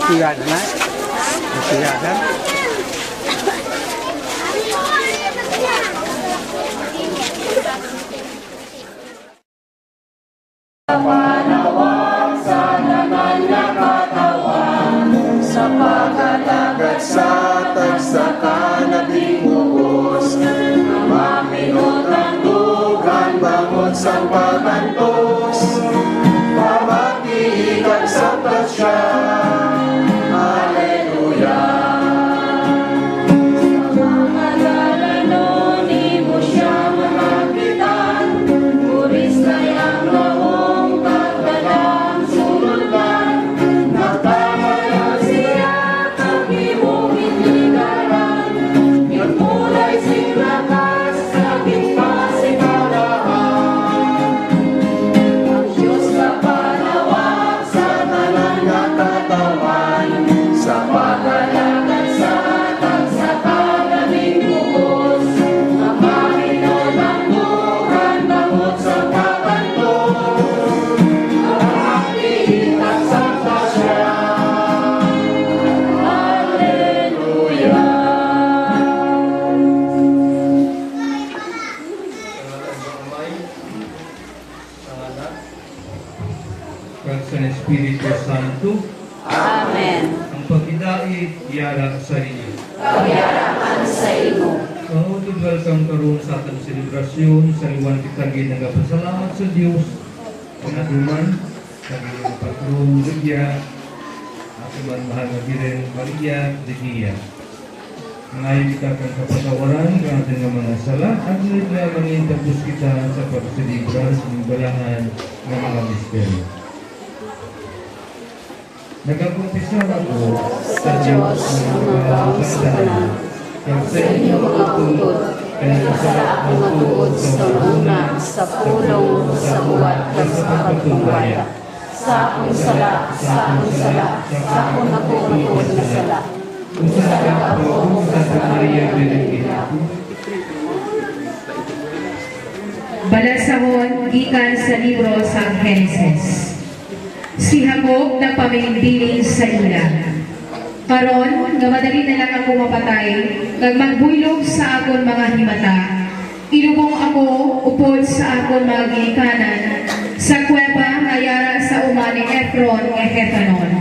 Tiga kan? Tiga kan? Sapagkat agad sa tagsaka nabingubos, maminot ng dugan bangon sa pagantos, pamatiikan sa plasya. Espiritu Santo. Amen. Ang pagkidait, yara sa inyo. Kayaraman sa imo. Mahutuggal kang karoon sa atang selebrasyon, sa liwan kitagi nagapasalamat sa Diyos, panaduman, sa iyong patron, Lydia, at iban mahal na Birhen Maria, Lydia. Ngayon kita kang kapatawaran, ng ating mga sala, at nila manintapos kita sa pagsilibra sa balahan ng mga misteryo. Nagkakumpisyon ako sa Diyos ng mga kasalanan. Kaya sa inyo mga tungkol, kaya kasala ang matuod sa una, sa pulong, sa buwan, at sa pagpapaya. Sa akong sala, sa akong ako matuod na sala. Usaha ako sa Maria Benedicta. Balasahon gikan sa libro sa Genesis. Si Jacob nagpamimbiling sa ila. Karon nga madali na lang ako mapatay, kag magbuylog sa akon mga himata. Ilubong ako upod sa akon mga ginikanan sa kuweba nga yara sa uma ni Efron nga Hetanon,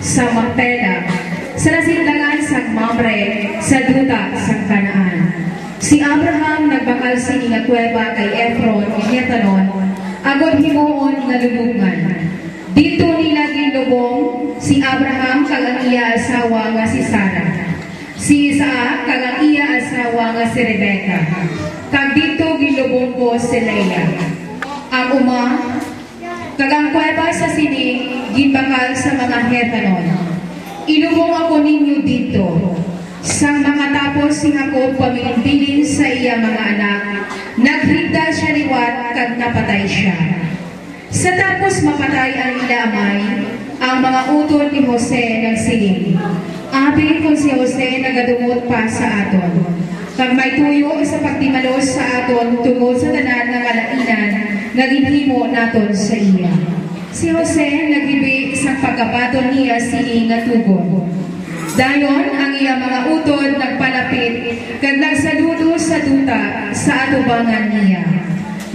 sa Macpela, sa nasidlangan sa Mamre, sa duta sa Kanaan. Si Abraham nagbakal sini nga kuweba kay Efron nga Hetanon, agod himuon nga lubungan. Dito nila ginlubong si Abraham kag ang iya asawa nga si Sarah. Si Isaac kag ang iya asawa nga si Rebecca. Kag dito ginlubong ko si Leia. Ang uma kag ang kuweba sa sini ginbakal sa mga Hetanon. Ilubong ako ninyo dito. Sang makatapos si Jacob pamimbilin sa iya mga anak, naghigda siya liwat kag napatay siya. Sa tapos mapatay ang ilamay, ang mga utol ni Jose nagsiling. Abi kung si Jose nagadumot pa sa aton. Kag may tuyo sa pagtimalos sa aton tungod sa tanan ng kalainan nga ginhimo naton sa iya. Si Jose nagibi sa pagkapaton niya sini nga tugon. Dayon ang iya mga utol nagpalapit kag nagsaludo sa duta sa atubangan niya.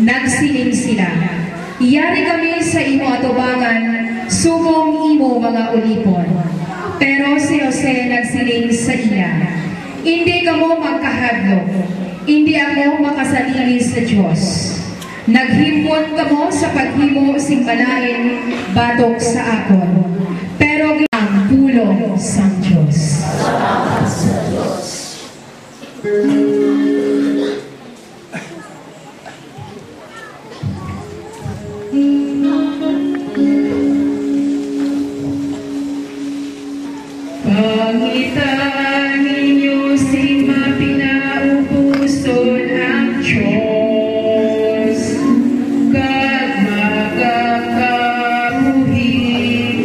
Nagsiling sila. Iyari kami sa imo atubangan, sumong imo mga ulipon. Pero si Jose nagsiling sa iya, hindi kamo magkahadlok, hindi ako makasalili sa Diyos. Naghimpon kamo sa paghimo sing balain, batok sa akon. Pero ang pulong sa Diyos. Salamat sa Diyos. Pangitaan ninyo si mapinaupuson ang Diyos, kag magkakabuhi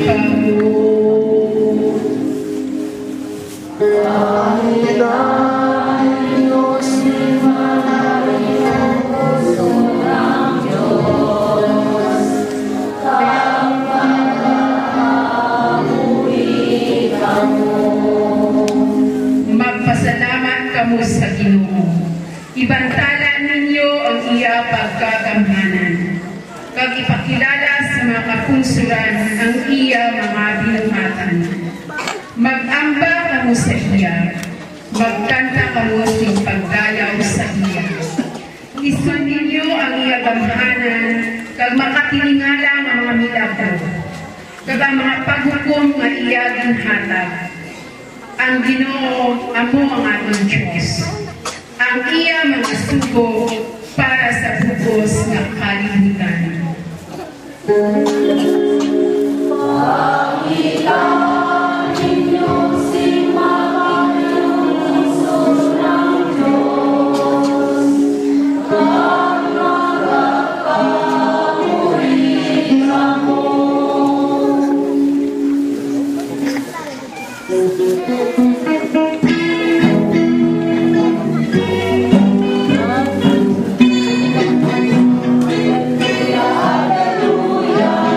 kamo. Pangitaan ninyo si mapinaupuson ang Diyos, kag magkakabuhi kamo. Magpasalamat kamo sa Ginoo. Ibantala ninyo ang iya pagkagamhanan. Kag ipakilala sa mga kapunsuran ang iya mga binuhatan. Mag-amba kamo sa iya. Magkanta kamo sing pagdalaw sa iya. Isun ninyo ang iya gamhanan kag makatilingala ang mga milagro. Kag ang mga paghukom nga iya ginhatag. Ang Ginoo amo ang atong Diyos. Ang iya mga sugo para sa bugos nga kalibutan. Pangitaan ninyo si mapinaupuson ang Diyos, kag magkakabuhi kamo. Hallelujah.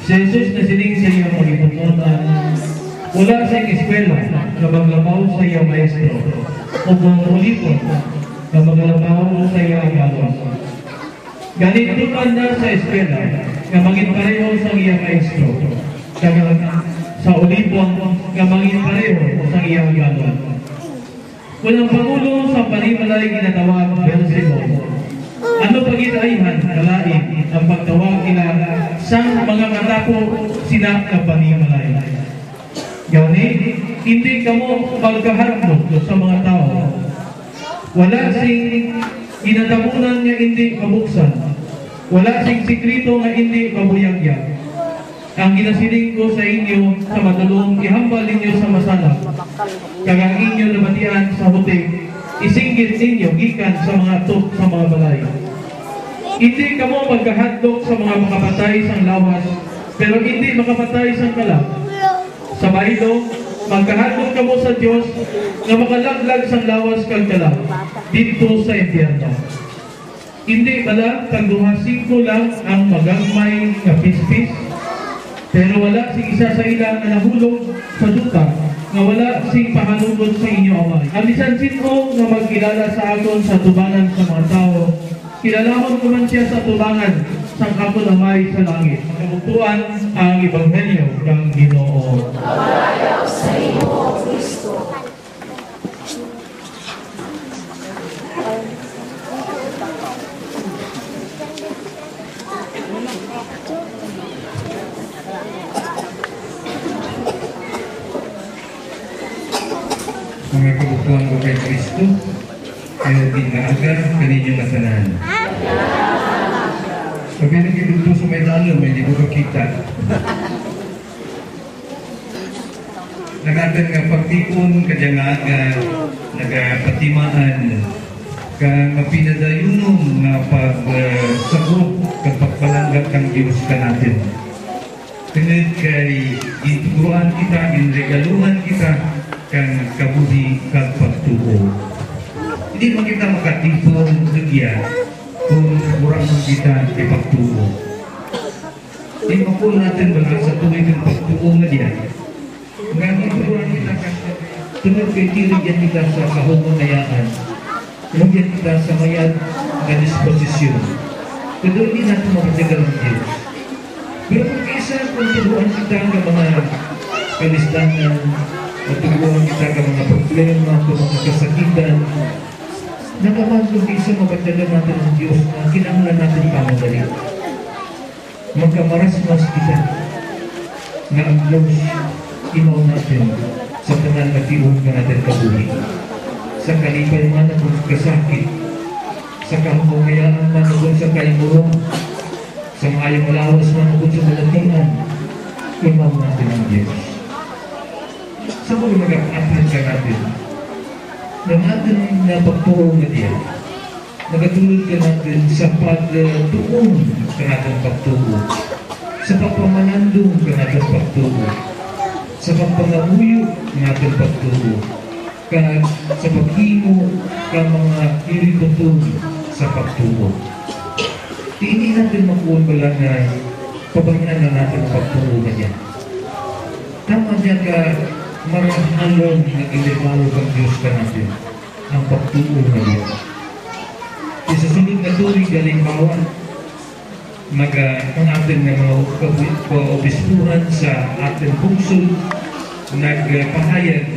Si Jesus na sining sa iyong magiputunan, wala sa iyong eskwela na maglabaw sa iyong maestro, o bumulipon na maglabaw sa iyong galos. Ganito man na sa eskwela na mangin pareho sa iyong maestro, sa ulipon na mangin pareho sa iyong galos. Walang pangulo sa panimalay ginatawag Beelzebub. Ano pagitaihan, kalain, ang pagtawag nila sa mga matako sila na panimalay. Gani, hindi kamo magkaharap sa mga tao. Wala sing ginatabunan nga hindi mabuksan. Wala sing sikrito nga hindi mabuyagya. Ang ginasiling ko sa inyo sa madulong, ihambal ninyo sa masala. Kagang inyo nabatian sa huting, isinggit ninyo gikan sa mga tok sa mga balay. Hindi kamo magkahadlok sa mga makapatay sang lawas, pero hindi makapatay sang kalab. Sa bailo, magkahadlok kamo sa Diyos na makalaglag sang lawas kang kalab dito sa impyerno. Hindi bala kang duhasing ko lang ang magagmay na pispis, pero wala sing isa sa ilang na nahulog sa duta nga wala sing pahanungod sa inyo amay. Ang bisan sino nga magkilala sa aton sa tubangan sa mga tao, kilalahon ko man siya sa tubangan sa akon amay sa langit. Kabutuan ang Ebanghelyo ng Ginoo. Paglayaw sa iyo, Kristo. Mga kabutuan ko kay Kristo, kayo ginaaga kaninyong nasanan. Sabi na dito sa may lalo, may di ko kakita. Nagatan nga pagtikon, kadyang-aga, nagapatimaan, ka mapinadayunom nga pagsagop, kapagpalanggat kang Diyos ka natin. Tunod kay ituguan kita, ginregaluhan kita, kang kabuhi kang pagtuo. Hindi mo kita makatipon nagya kung kurang mo kita ipagtuo. Hindi mo po natin balang sa tuwing ng pagtuo nga diya. Ngayon ituguan kita kang tunod kay tirigyan kita sa kahungunayaan. Tunod kita sa mayad na disposisyon. Tunod din natin makatagal ng Diyos. Pero kung isa kung tuguan kita ng mga kalistangan, matuguan kita ng mga problema, ng mga kasakitan, nagaman kung isa mapagdala natin ng Diyos na kinahanglan natin pamadali. Magkamarasmas kita na ang Diyos imaw natin sa tanan na tiwag na natin kabuhi. Sa kalipay man na kung kasakit, sa kamungayaan man na kung sa kaimurong, sa maayong malawas man kung sa malatinan, imaw natin ang Diyos. Sa mga mag-a-apply ka natin, na natin na pagtuong na diyan, nagatulad ka natin sa pagtuong ka natin pagtuong, sa pagpamanandong ka natin pagtuong, sa pagpangamuyo ka natin pagtuong, sa paghimo ka mga irikotong sa pagtuong. Hindi natin makuha ba lang na pabanyan na natin pagtuong na diyan. Tama niya ka marahalong na ilipalo ng Diyos ka natin ang pagtuo na Diyos. Sa sunod na tuwing galimbawa, ang ating mga kaobispuran sa ating puso, nagpahayag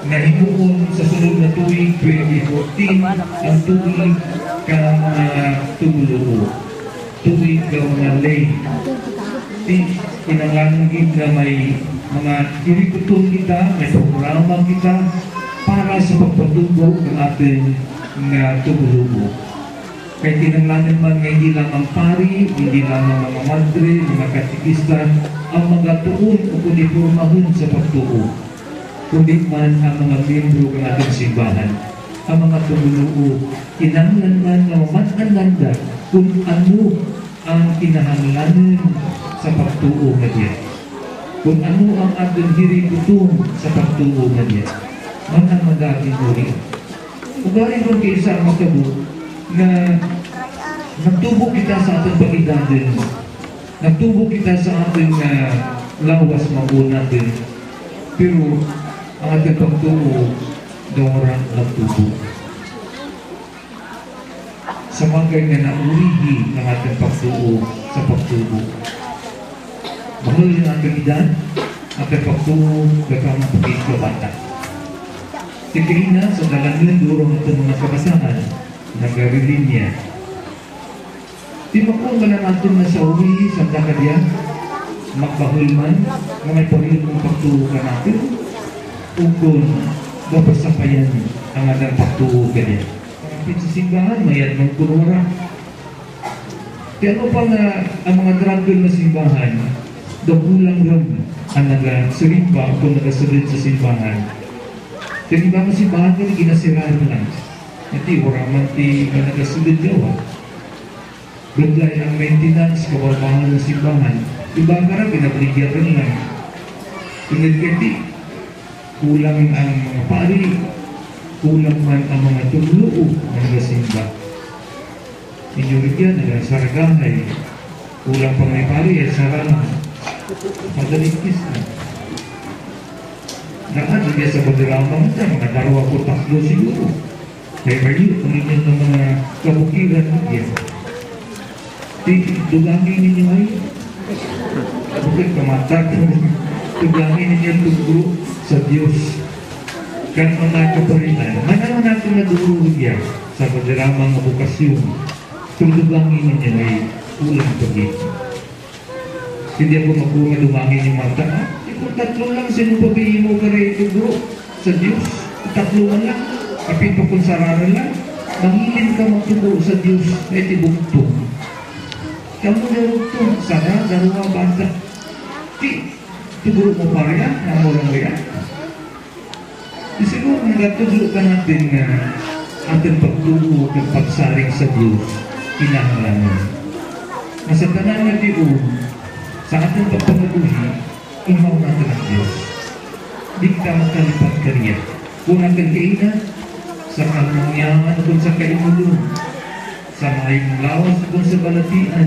na himuon sa sunod na tuwing 2014 ang tuwing ka mga tumulo, tuwing ka mga lay. Inanganggit na may mga irikutong kita, may programa kita para sa pagpatubo ng ating tumulo. Kaya tinanglanan man nga hindi lang ang pari, hindi lang ang mga madre, mga katikista, ang mga tuon o kunipurmahon sa pagtuo. Kundi man ang mga membro ng ating simbahan, ang mga tumulo, tinanglan man na mamanalanda kung ano ang kinahanglanan sa pagtuo na diyan. Kung ano ang ating hirikutong sa pagtuo na diyan. Manang magaging uli. Ugali ron kayo sa makabo na Nagtubo kita sa ating pag-idadin. Nagtubo kita sa ating lawas mauna din. Pero ang ating pagtubo, dorang nagtubo. Sa bagay na naurihi ang ating pagtubo sa pagtubo. Mahal yung ating edad, ating pagtubo, gagawang pagkikabata. Tikina sa dalangin durong itong mga kabasahan, nag-arilinya. Di makong ka na natin na sa uwi, sa dakadya, magpahulman, na may pagilong pagtubo ka natin, kung mapasapayan ang ating pagtubo ka niya. Kapit sa simbahan, mayad ng kunura. Kaya ano pa na ang mga dragol na simbahan, dagulang ram ang nagasirimba kung nagasunod sa simbahan. Kaya iba ang simbahan ka na ginasiraan lang. Hindi, waraman ti ka nagasunod gawa. Gudlay ang maintenance, kababahan ng simbahan. Iba ka rin, pinabligyan rin lang. Pinagkati, kulang ang mga pari, kulang man ang mga tuluo ng nagasimba. Inyurigyan, nagasaragahay, kulang pa may pari, sarang madalikis na. Daan, hindi sa pagdaramang ito, mga darawa ko tatlo siguro. Kaya maliw, kung inyo ng mga kabukiran yan. Dugangin ninyo ay, bakit kamatag, dugangin ninyo tugro sa Diyos. Kan mga kaparinan, manaman natin na dururog yan sa pagdaramang bukasyon. Kung dugangin ninyo ay kulang pagit. Hindi ako makunga dumangin yung mata. Kung tatlo lang, sino pabihin mo ka rin tugro sa Diyos? Tatlo lang, kapit pa kung sararan lang. Mangilin ka magtugro sa Diyos, ay tibugtong. Kamu darugtong, sana, daruwa banda. Tugro mo pa rin, namurang rin. Siguro nagatudlo ka natin na ating pagtubo ng pagsaring sa Diyos, kinahanglanan. Nasa tanan na diyon, sa ating pagpanabuhi, imaw natin ang Diyos. Di kita makalipat kariya. Kung ating kainan, sa kamangyaman kung sa kaimulong, sa maayong lawas kung sa balatian,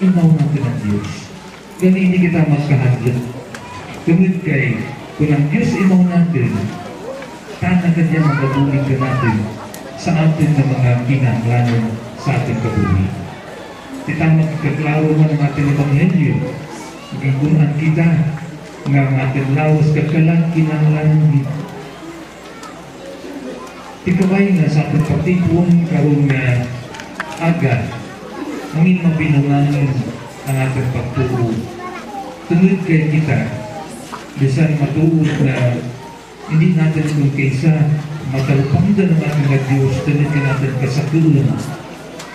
imaw natin ang Diyos. Ganun hindi kita magkahaglat. Tumid kay, kung ang Diyos imaw natin, tanang kanya magabulig ka natin sa atin na mga kinahanglanan sa ating kabuhi. Titama kaklaro man ang ating ebanghelyo, magigunan kita nga ang ating lawas kakalang kinahanglanan dito. Ikaway nga sa ating patipon karong nga agad, ngin mapinunganin ang ating pagtuo. Tunod kay kita, bisan matuod na hindi natin kung kaysa matalupangdan ng ating mga Diyos, tunod ka natin kasakulan,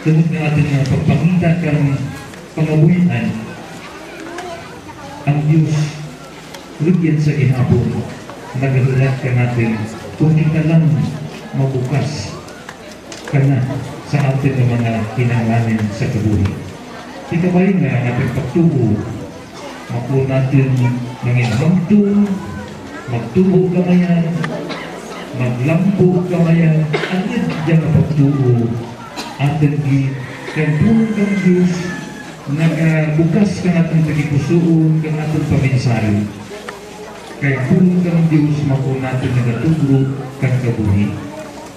tunod ka natin na pagpangita kang pangabuyan, ang Diyos, rugyan sa ihapon, nagahulat ka natin, kung kita lang mabukas ka na sa ating mga kinahanglanan sa kabuhi. Ikabay nga ang ating pagtubo, makuha natin manginhamtong, magtubo kamayan, maglampo kamayan, anid dyan ang pagtubo, atin di, kaya tulong kang Diyos, nagabukas ka natin pagkipusoon, ka natin paminsari. Kaya tulong kang Diyos, makuha natin nagatubro kang kabuhi.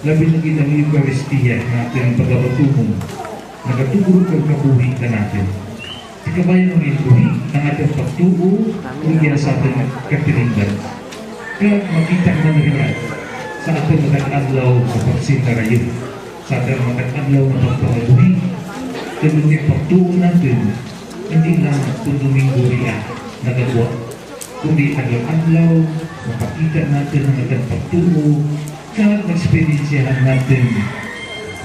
Labi na ginang Eucharistia natin ang pagkabatumong, nagatubro kang kabuhi ka natin. Ikabayan ng kabuhi, ang ating pagtubo, kung yan sa ating kapilindan. Kaya makita man rin sa ating matag-adlaw sa pagsinarayo, sa ating matag-adlaw na pagpakabuhi, tulad yung pagtubo natin, hindi lang kung Domingo riyan nagagawa, kundi adlaw-adlaw, mapakita natin ang ating pagtubo, kaya na-experiensyahan natin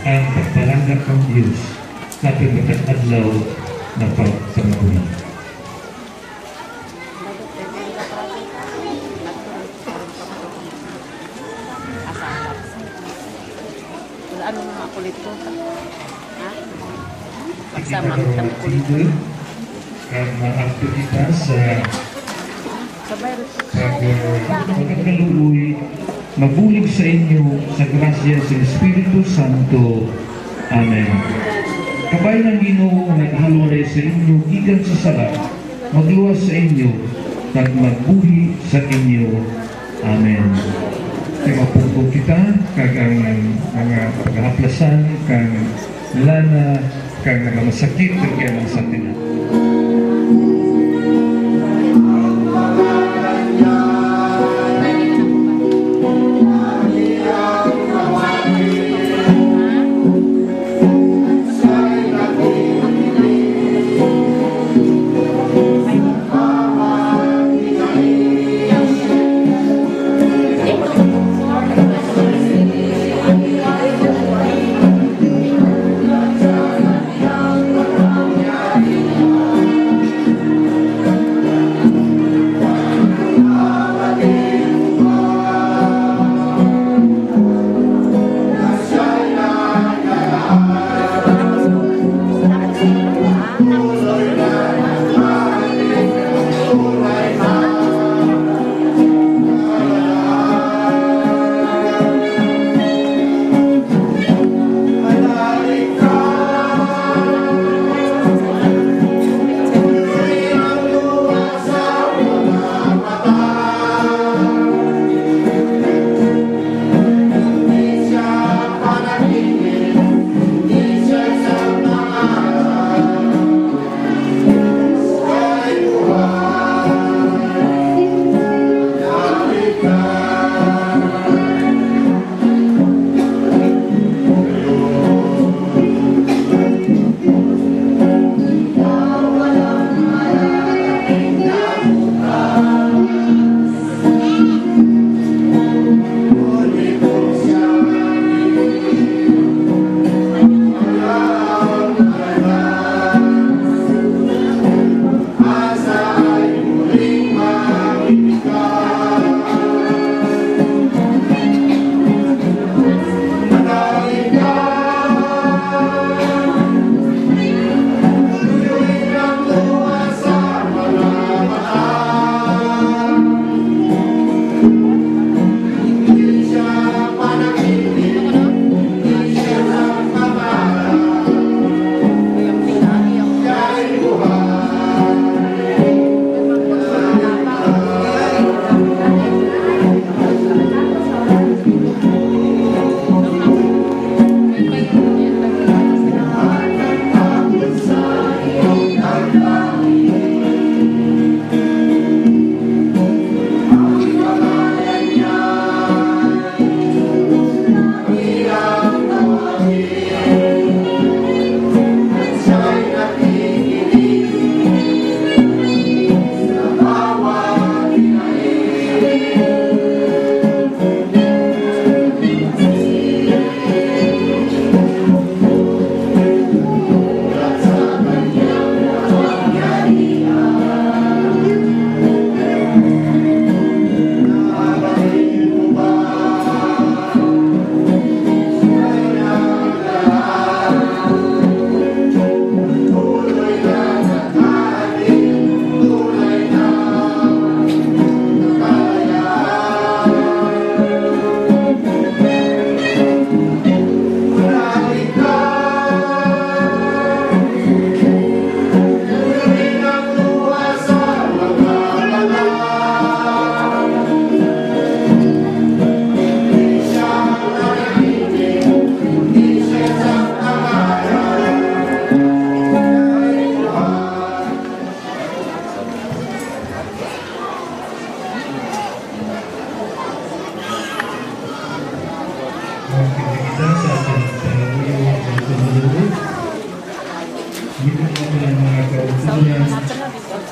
ang pagpalanggap ng Diyos sa ating matag-adlaw na pagpakabuhi. Ano mga kulit ko? Ha? Pagsama kita ng kulit ko. Karena aktivitas Sa virus. pagkakaluoy, mabulig sa inyo sa grasya sa Espiritu Santo. Amen. kabay ng Ginoo naghiwalay sa inyo gikan sa sala, magluwas sa inyo, at magbuhi sa inyo. Amen. Kaya mapugpog kita, kag ang mga paghaplasan, kag lana, kag nagamasakit, kag yan ang sa tinan.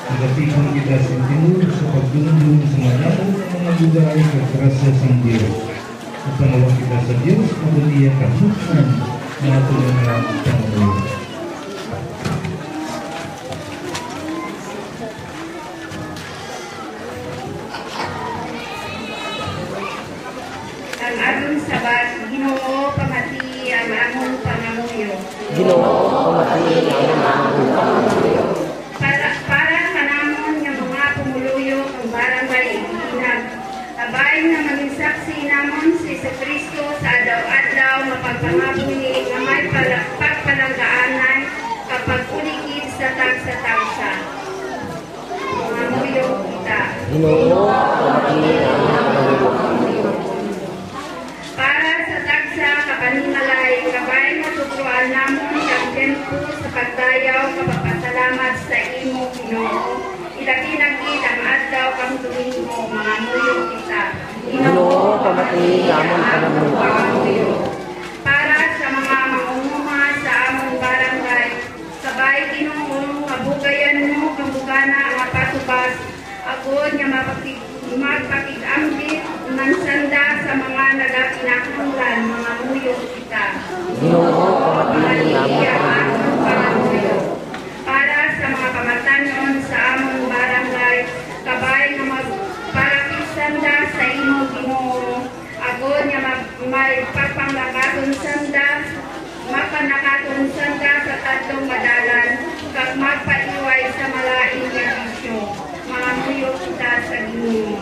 Nagatipan kita sa Timur sa pagdulong sa malabong ng mga lugar at grasya sa Diyos. At panawag kita sa Diyos, mabuti ang kahutman na tulong na Panginoon. Ang atong sabat, Ginoo pamati ang among pangamuyo. Ginoo, pamati ang among pangamuyo. Para kanamon nga mga pumuluyo ang barangay iginag. Abay na maging saksi namon si Kristo sa adlaw-adlaw mapagpangabuni nga may pagpalanggaan mapag-ulikid sa tagsa-tagsa. Mga muyo kita. Para sa tagsa kapanimalay, kabay matutuan namon kang tempo sa pagdayaw kapapasalamat sa imo Ginoo. Ilaki-laki ang adlaw kang Domingo, mga muyo kita. Ginoo, pamati namon mga muyo. Para sa mga mangunguha sa among barangay, sabay Ginoo mabugayan mo kang bugana nga patubas, agod nga magpakig-ambit ng sanda sa mga nagakinahanglan, mga muyo kita. Ginoo, pamati namon mga muyo. Para sa mga kamatanon sa among barangay, kabay nga magparapisanda sa imo Ginoo, agod nga may papanglakaton sanda, mapanakaton sanda sa tatlong madalan, kag magpaiway sa malaing nga bisyo. Mga muyo kita sa Ginoo.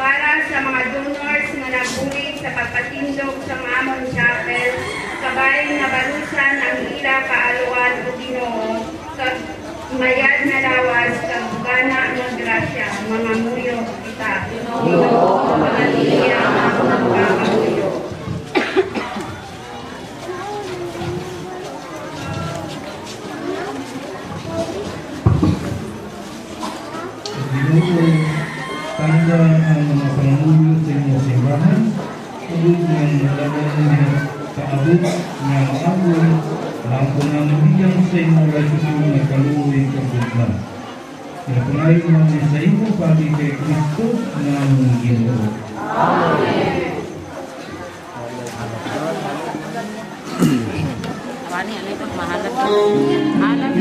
Para sa mga donors nga nagbulig sa pagpatindog sa among chapel, kabay nga balusan ang ila kaaluan o Ginoo, kag mayad na lawas kag bugana ng grasya, mga muyo kita. Ginoo, pamaliya ang mga muyo. Ginoo, tanda ang mga pangulo sa inyong simbahan, tugod ng nalaman niya kaabot nga maabot, ako ng biyang sa inyong rasyon na kaluwi kabutla. Napunay namin sa inyo pati kay Kristo na among Ginoo. Amen. Wani ano ito mahalap. Alam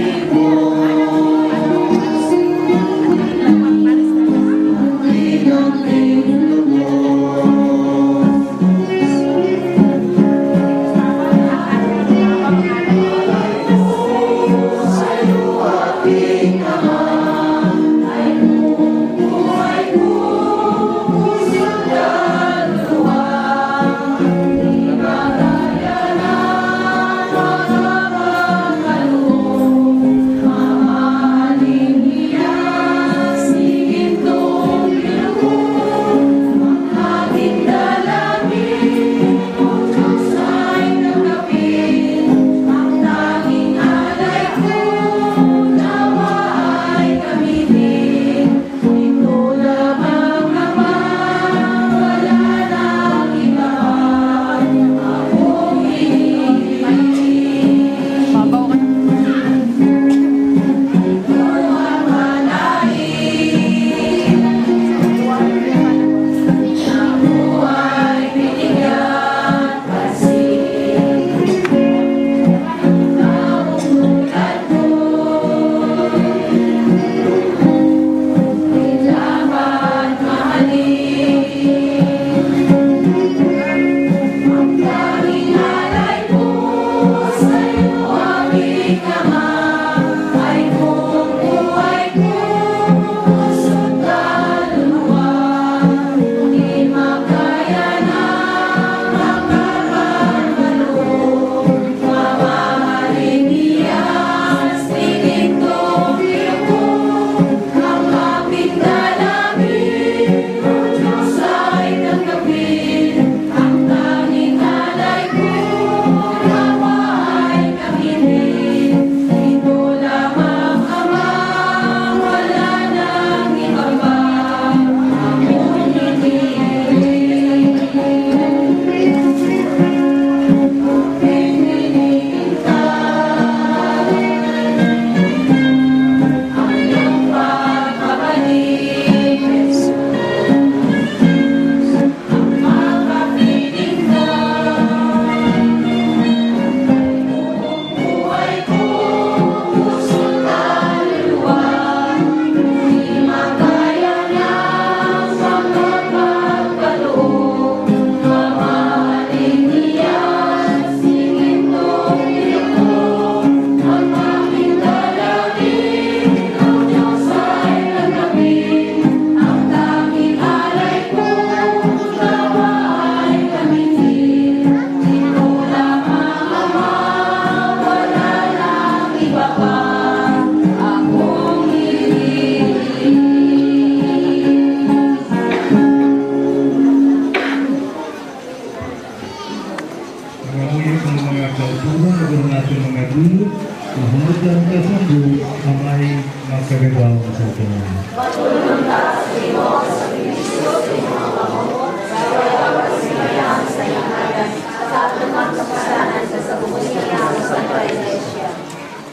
kautuhan ng ating mga guru, mahumutan ka sa buo, amay makagabaw sa tanan. Matulong ka sa imo sa Kristo sa imong pamumuno, sa pagkakasilayan sa iyong ngalan, sa atumang kapasanan sa sabungiya sa Iglesia.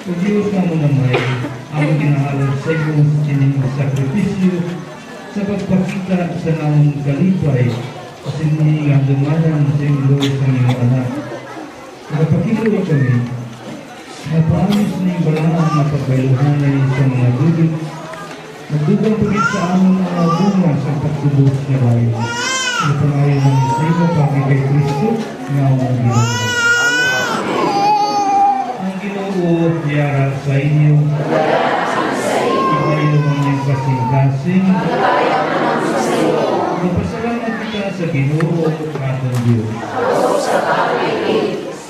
O Diyos na mo namay, ang ginahalan sa iyong inyong sakripisyo sa pagpakita sa namong kalipay at hindi ang dumanan sa ilo sa inyong anak. Nagpakiluwi kami, napaalis na yung balaan na pagbayluhanay sa mga dudot, nagdugang pagit sa among mga bunga sa pagtubos na bayan. Napangayon ng Isaiah pagi kay Kristo nga ang Ginoo. Ang Ginoo yara sa inyo, ibayo ang iyong kasing-kasing, magpasalamat kita sa Ginoo atong Diyos.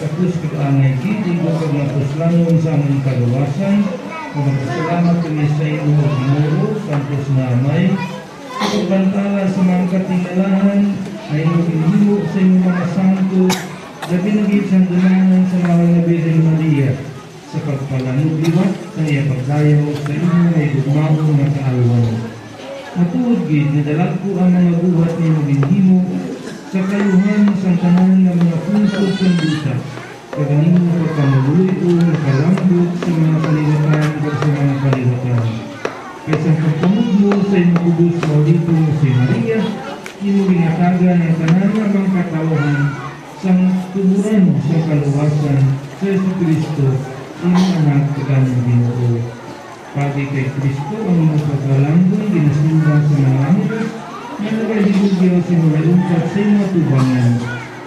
Tapos kag-angay kiti ko kag matuslanon sa among kagawasan, magpasalamat kami sa inyo Ginoo, santos na amay, pagbantala sa mga katingalahan na inyong inhibo sa inyong mga santo, gabi naging sandumanan sa mga Birhen Maria, sa pagpalanugliwat sa iya pagdayaw sa inyong ay gugmahong na kaalwan. Matuod gid, nadalag ko ang mga buhat ni maginhimo sa kayuhan sa tanan ng mga puso sa buta, kaganing mo pagkamuluy o nakalambot sa mga kaliwatan o sa mga kaliwatan. Kaysa pagkamod mo sa iyong kubos maulito si Maria, iyong ginatagan ang tanan ng mga katawahan sa tuburan sa kaluwasan sa Kristo, iyong anak kaganang Ginoo. Pagi kay Kristo ang mga pagkalanggoy ginasimba sa mga anghel na nagahigugyaw sa mga lungkat sa iyong matubangan.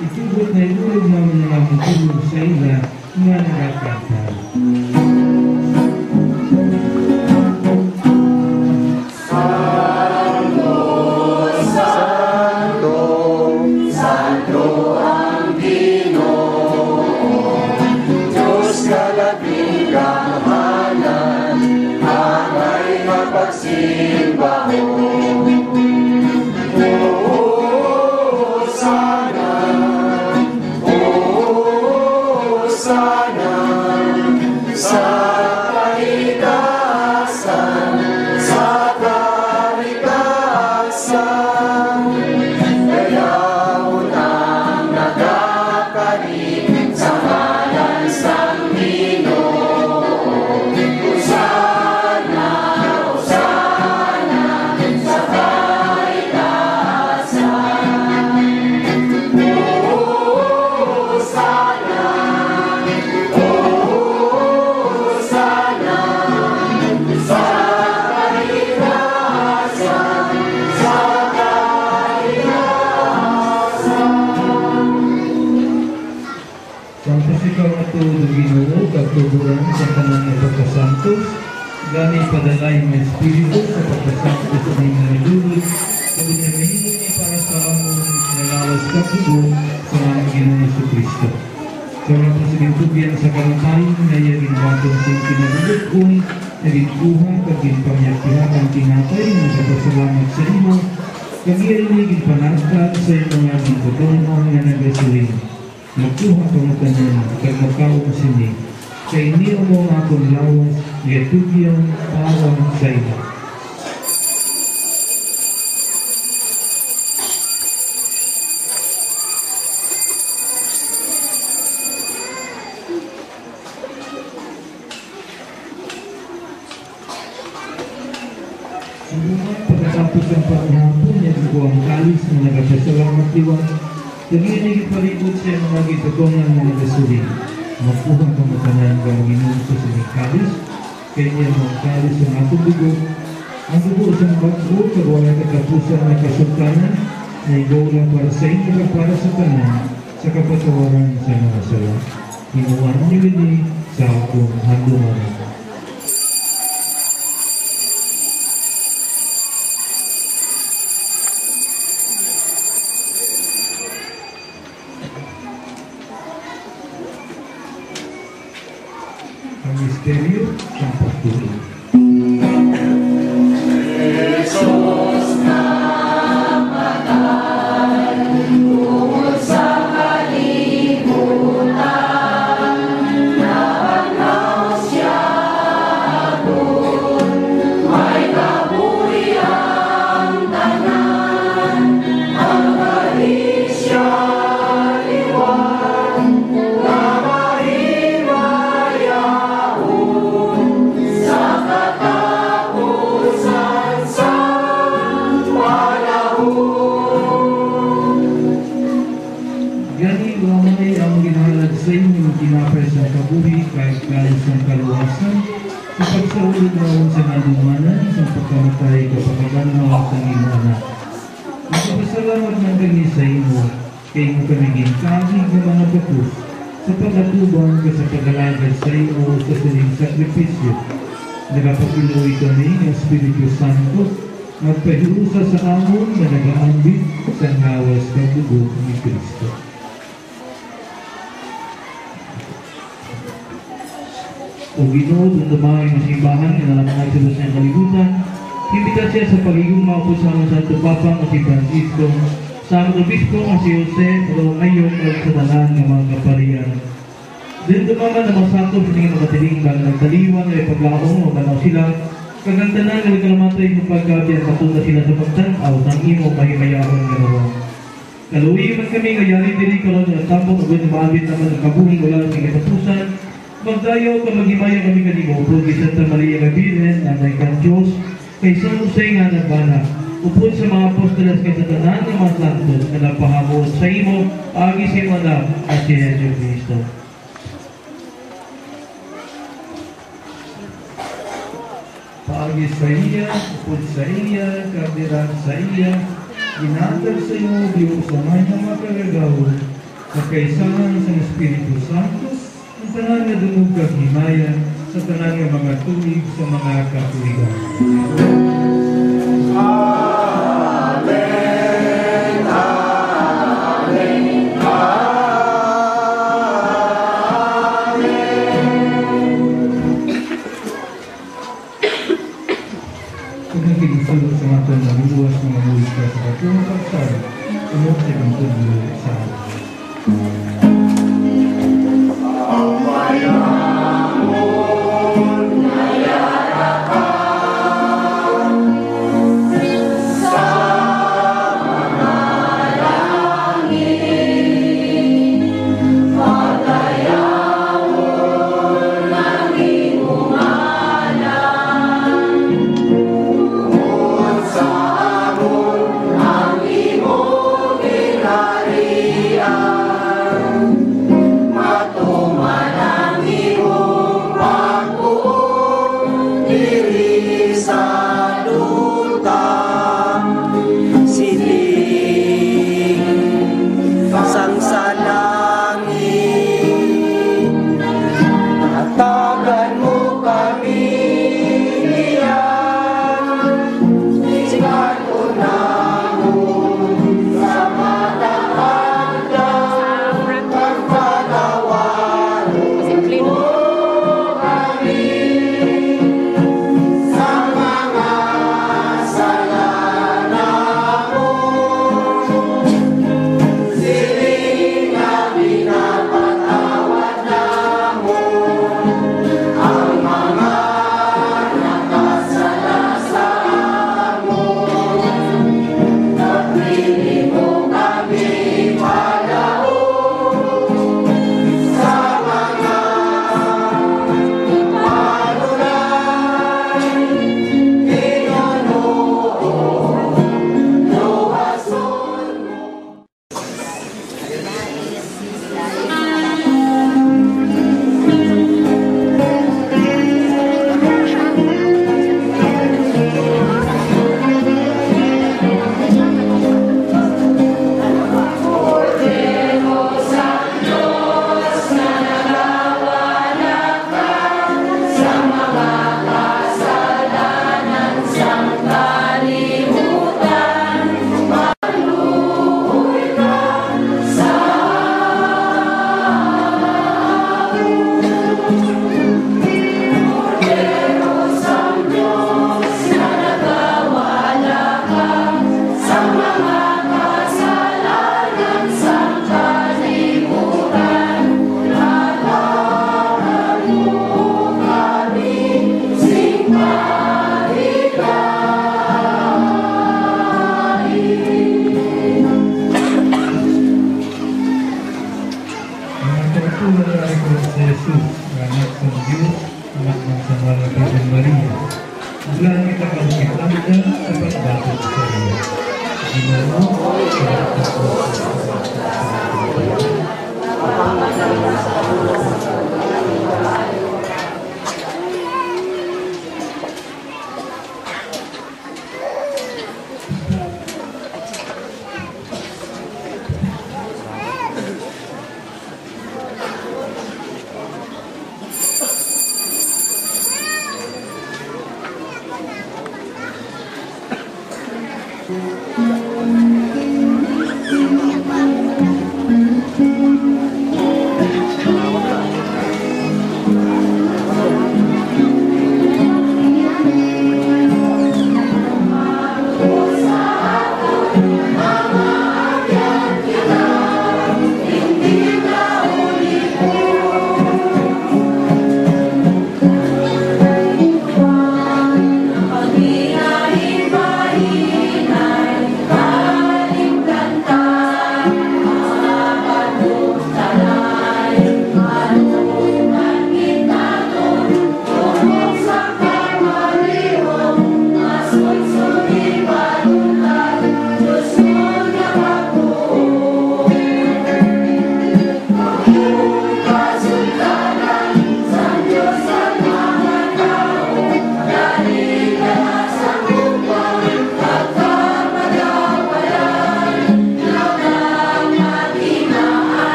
Itugot na ilulog namin ang aming tulog sa ila nga nagakatag. Tuburan sa tanan ng pagkasantos, gani padalay ng Espiritu sa pagkasantos sa mga nalulod, sabi na mahilo niya para sa among nalawas kapugo sa mga Ginoo sa Kristo. Sa mga pasigintugyan sa kamatayin na yaging batong sa kinalulod kung naging kuha kaging pamyakihan ang tinapay na sa pasalamat sa imo, kagiyaligin panagka sa mga gintutunong na nagasurin. Magkuha ka mo tanan, kagmakaw mo sini, kay niyo mo akong lawas, yatugyang pawang sa ila. Pagkatapos ang paghapon, naging ko ang kalis na nagpasalamat diwan, naging palibot siya ng mga gitutungan na nagasurin. Magpuhang kamatanan ng ginuso sa mga kalis, kaya niya mga kalis ang atong dugo. Ang dugo sa bago, kagawa katapusan na kasultanan, na igola para sa inyo para sa tanan, sa kapatawaran sa mga sala. Hinuwan niyo ini sa akong handungan. Ang misteryo ng pagtulog. Jesus namatay tungkol sa kalibutan. yung tinapay sa kabuhi kahit galos ng kaluwasan sa pagsaulog naon sa nalumanan sa pagkamatay kapagkaganaw sa iyong anak. Nagpapasalamat ng kami sa imo kay mo kami ginkamig ng mga bato sa pagkatubang ka sa pag-alagad sa imo sa sining sakripisyo. Nagapagiloy kami ng Espiritu Santo magpahiusa sa amon na nag-aambit sa ngawas ng dugo ni Kristo. O Ginoo, dumay ng simbahan na mga Diyos ng kalibutan, imbita siya sa pagiging maupos sa Santo Papa o si Francisco, sa mga obispo o si Jose, o ngayon o sa tanan ng mga kaparian. Din dumaman na masakop sa tingin makatiling bang nagdaliwan ay paglakong o ganaw sila, kagandanan na nagkalamatay ng paggabi at katulad sila sa pagtanaw ng imo mahimayahong ganawa. Kaluwi man kami ngayarin diri karon ng tambong o mabit naman ang kabuhing wala sa katapusan. Magdayaw ka maghimaya kami kanimo upod kay Santa Maria nga Birhen, Nanay kang Diyos, kay San Jose nga nagbana, upod sa mga apostoles kay sa tanan ng mga santos na napahamon sa imo, agi sa imo anak at si Jesus Cristo. Paagi sa iya, upod sa iya, kardiran sa iya, ginatag sa iyo, Diyos sa mga makagagaw, sa kaisahan sa Espiritu Santo, ang tanan na dumog kaghimayan sa tanan ng mga tulig sa mga katuligan. Amen. Amen. Kung nakikisulog sa mga taon na luluwas ng mga ulit ka sa katulong pagsara, umot sa kang tuloy sa akin.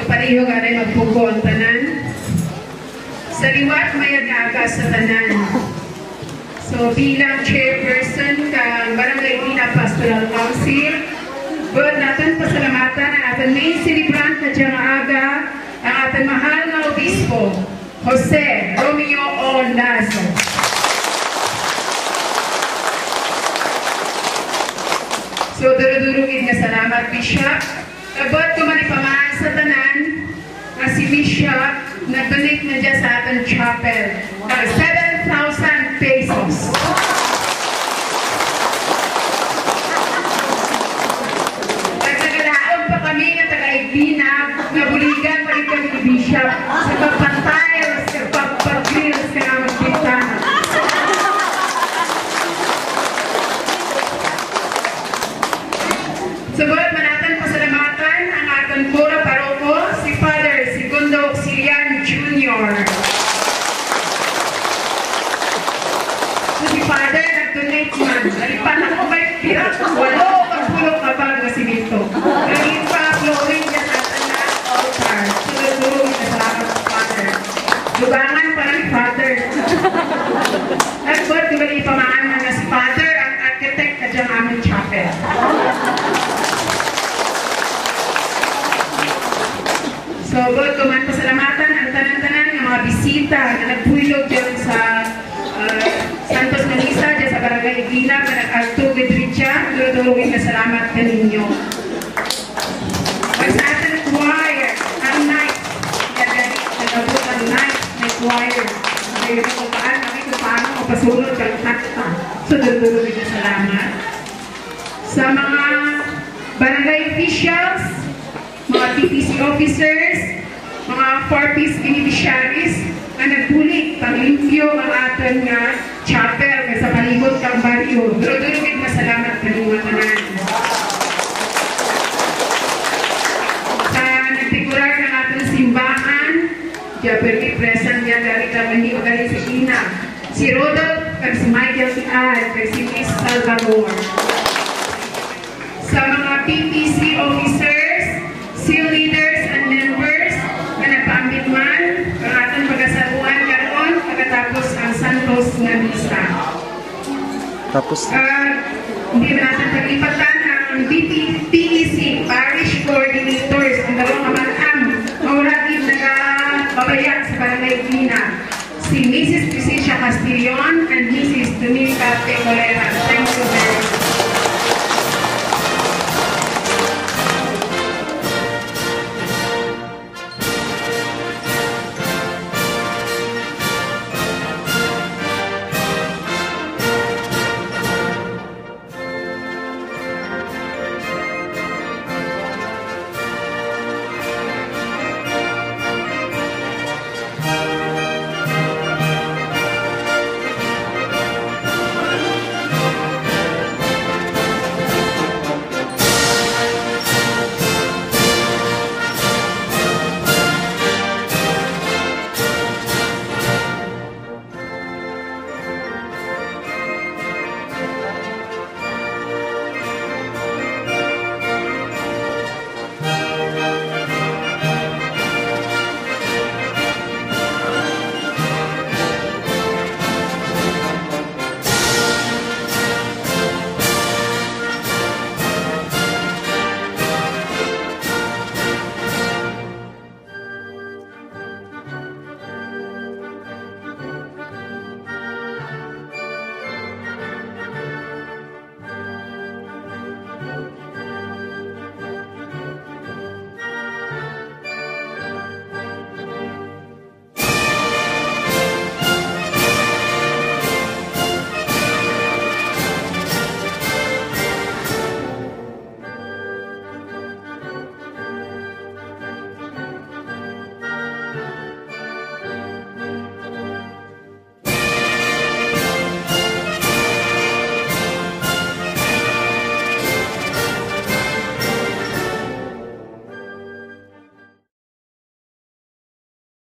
Pareho ka rin magpugo ang tanan. Sa liwat mayad aga sa tanan. So bilang chairperson kang Barangay Tina Pastoral Council, good natin pasalamatan ang ating main celebrant na diyang aga, ang ating mahal na obispo, Jose Romeo O. Lazo. So durudurugin nga salamat, Bishop. Abot ko man ipamaan sa tanan na si Bishop nag-donate na dyan sa ating chapel ng 7,000 pesos. Subot manatan pasalamatan ang aton pura paroko si Father Segundo Auxilian Jr. So si Father nag-donate man. Nalipan ako may pira. Walo pagpulong kapag na simento. Naging pa flowing dyan natin na altar. Tulog-tulog na salamat sa Father. Lugangan pa ng Father. Nagbot ko bali pamaan na si Father ang architect na dyan aming chapel. So, good, kuman pasalamatan ang tanan-tanan ng mga bisita na nagpulog dyan sa Santos Manisa, dyan sa Barangay Igina, na nag-alto with Richa, tulog-tulogin na salamat ka ninyo. Pag sa atin choir, ang night, nag-abot ang night, may choir. Ngayon kung paano mapasulod kang takta. So, tulog-tulogin na salamat. Sa mga barangay officials, mga TPC officers, mga 4-piece beneficiaries na nagpulit, panglimpyo ang aton nga chapel nga sa palibot kang baryo. Durog-durogin masalamat kanina tanan. Sa nagtigurar ng aton simbahan, diya pergi present niya dari kami o dari si Ina, si Rodolph, kag si Michael si Ad, kag si Miss Salvador. Sa mga PPC officers, SEAL leaders and members na nagpaambit man, ang ating pagkasabuan karoon pagkatapos ang Santos nga misa. Tapos Hindi na natin paglipatan ang PEC, Parish Coordinators, ang dalawang kamatang mauragin nagbabayak sa Barangay Igina, si Mrs. Patricia Castillon and Mrs. Dominica Tecolera.